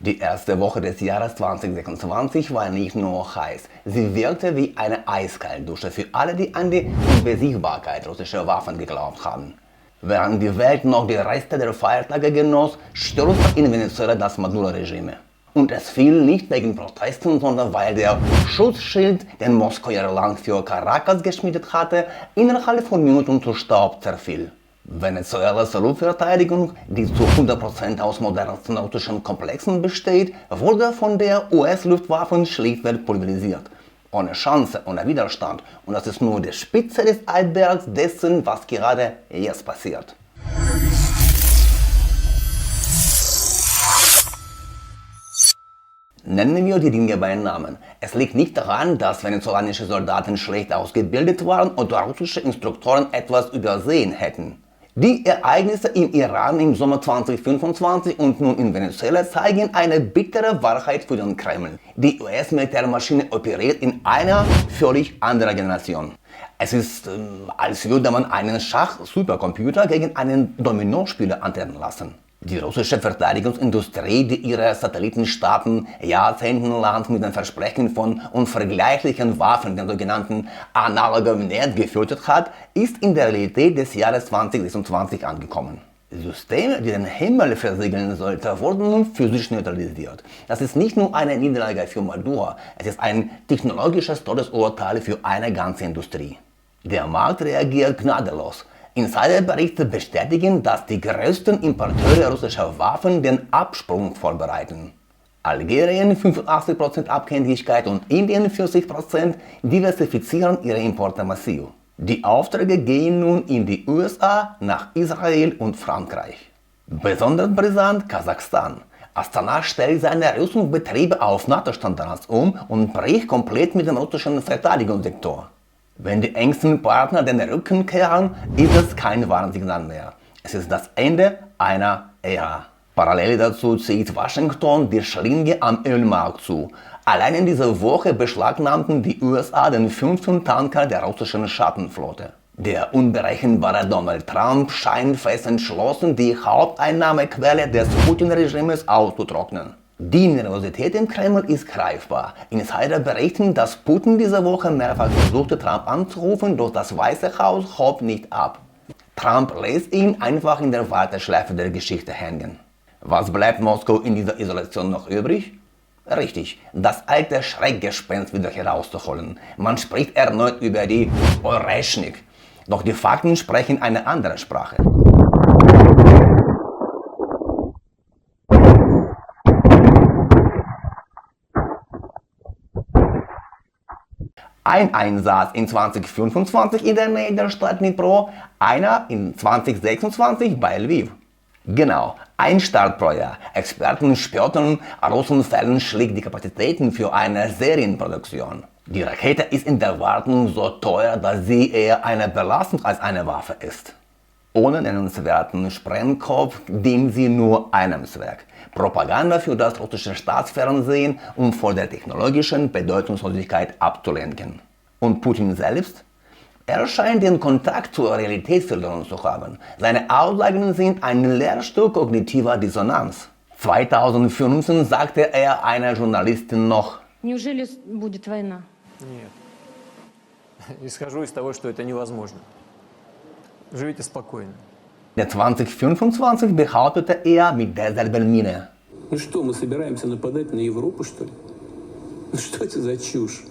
Die erste Woche des Jahres 2026 war nicht nur heiß, sie wirkte wie eine Eiskaltdusche für alle, die an die Unbesiegbarkeit russischer Waffen geglaubt haben. Während die Welt noch die Reste der Feiertage genoss, stürzte in Venezuela das Maduro-Regime. Und es fiel nicht wegen Protesten, sondern weil der Schutzschild, den Moskau jahrelang für Caracas geschmiedet hatte, innerhalb von Minuten zu Staub zerfiel. Venezuelas Luftverteidigung, die zu 100% aus modernsten russischen Komplexen besteht, wurde von der US-Luftwaffe schlichtweg pulverisiert. Ohne Chance, ohne Widerstand. Und das ist nur die Spitze des Eisbergs dessen, was gerade jetzt passiert. Nennen wir die Dinge beim Namen. Es liegt nicht daran, dass venezolanische Soldaten schlecht ausgebildet waren oder russische Instruktoren etwas übersehen hätten. Die Ereignisse im Iran im Sommer 2025 und nun in Venezuela zeigen eine bittere Wahrheit für den Kreml. Die US-Militärmaschine operiert in einer völlig anderen Generation. Es ist, als würde man einen Schach-Supercomputer gegen einen Dominospieler antreten lassen. Die russische Verteidigungsindustrie, die ihre Satellitenstaaten jahrzehntelang mit den Versprechen von unvergleichlichen Waffen, den sogenannten analogen Net, gefüttert hat, ist in der Realität des Jahres 2026 angekommen. Systeme, die den Himmel versiegeln sollten, wurden nun physisch neutralisiert. Das ist nicht nur eine Niederlage für Maduro, es ist ein technologisches Todesurteil für eine ganze Industrie. Der Markt reagiert gnadenlos. Insiderberichte bestätigen, dass die größten Importeure russischer Waffen den Absprung vorbereiten. Algerien 85% Abhängigkeit und Indien 40% diversifizieren ihre Importe massiv. Die Aufträge gehen nun in die USA, nach Israel und Frankreich. Besonders brisant Kasachstan. Astana stellt seine Rüstungsbetriebe auf NATO-Standards um und bricht komplett mit dem russischen Verteidigungssektor. Wenn die engsten Partner den Rücken kehren, ist es kein Warnsignal mehr. Es ist das Ende einer Ära. Parallel dazu zieht Washington die Schlinge am Ölmarkt zu. Allein in dieser Woche beschlagnahmten die USA den 5. Tanker der russischen Schattenflotte. Der unberechenbare Donald Trump scheint fest entschlossen, die Haupteinnahmequelle des Putin-Regimes auszutrocknen. Die Nervosität im Kreml ist greifbar. Insider berichten, dass Putin diese Woche mehrfach versuchte, Trump anzurufen, doch das Weiße Haus hob nicht ab. Trump lässt ihn einfach in der Warteschleife der Geschichte hängen. Was bleibt Moskau in dieser Isolation noch übrig? Richtig, das alte Schreckgespenst wieder herauszuholen. Man spricht erneut über die Oreschnik. Doch die Fakten sprechen eine andere Sprache. Ein Einsatz in 2025 in der Nähe der Stadt Dnipro, einer in 2026 bei Lviv. Genau, ein Start pro Jahr. Experten spürten, Russenfällen schlägt die Kapazitäten für eine Serienproduktion. Die Rakete ist in der Wartung so teuer, dass sie eher eine Belastung als eine Waffe ist. Ohne nennenswerten Sprengkopf dient sie nur einem Zweck: Propaganda für das russische Staatsfernsehen, um vor der technologischen Bedeutungslosigkeit abzulenken. Und Putin selbst? Er scheint den Kontakt zur Realität verloren zu haben. Seine Aussagen sind ein Lehrstück kognitiver Dissonanz. 2015 sagte er einer Journalistin noch: Неужели будет война? Нет. Исхожу из того, что это невозможно. Живите спокойно. Der 2025 behauptete er mit derselben Miene. Ну что, мы собираемся нападать на Европу, что ли? Ну что это за чушь?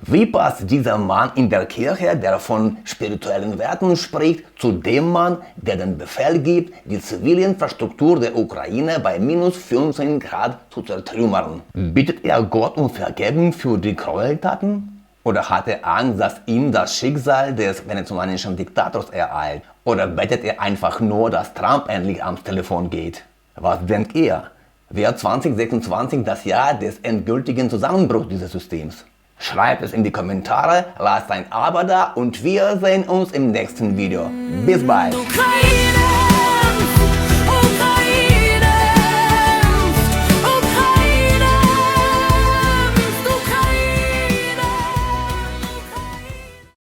Wie passt dieser Mann in der Kirche, der von spirituellen Werten spricht, zu dem Mann, der den Befehl gibt, die zivile Infrastruktur der Ukraine bei minus 15 Grad zu zertrümmern? Bittet er Gott um Vergebung für die Gräueltaten? Oder hat er Angst, dass ihm das Schicksal des venezolanischen Diktators ereilt? Oder bettet er einfach nur, dass Trump endlich ans Telefon geht? Was denkt ihr? Wird 2026 das Jahr des endgültigen Zusammenbruchs dieses Systems? Schreibt es in die Kommentare, lasst ein Abo da und wir sehen uns im nächsten Video. Bis bald!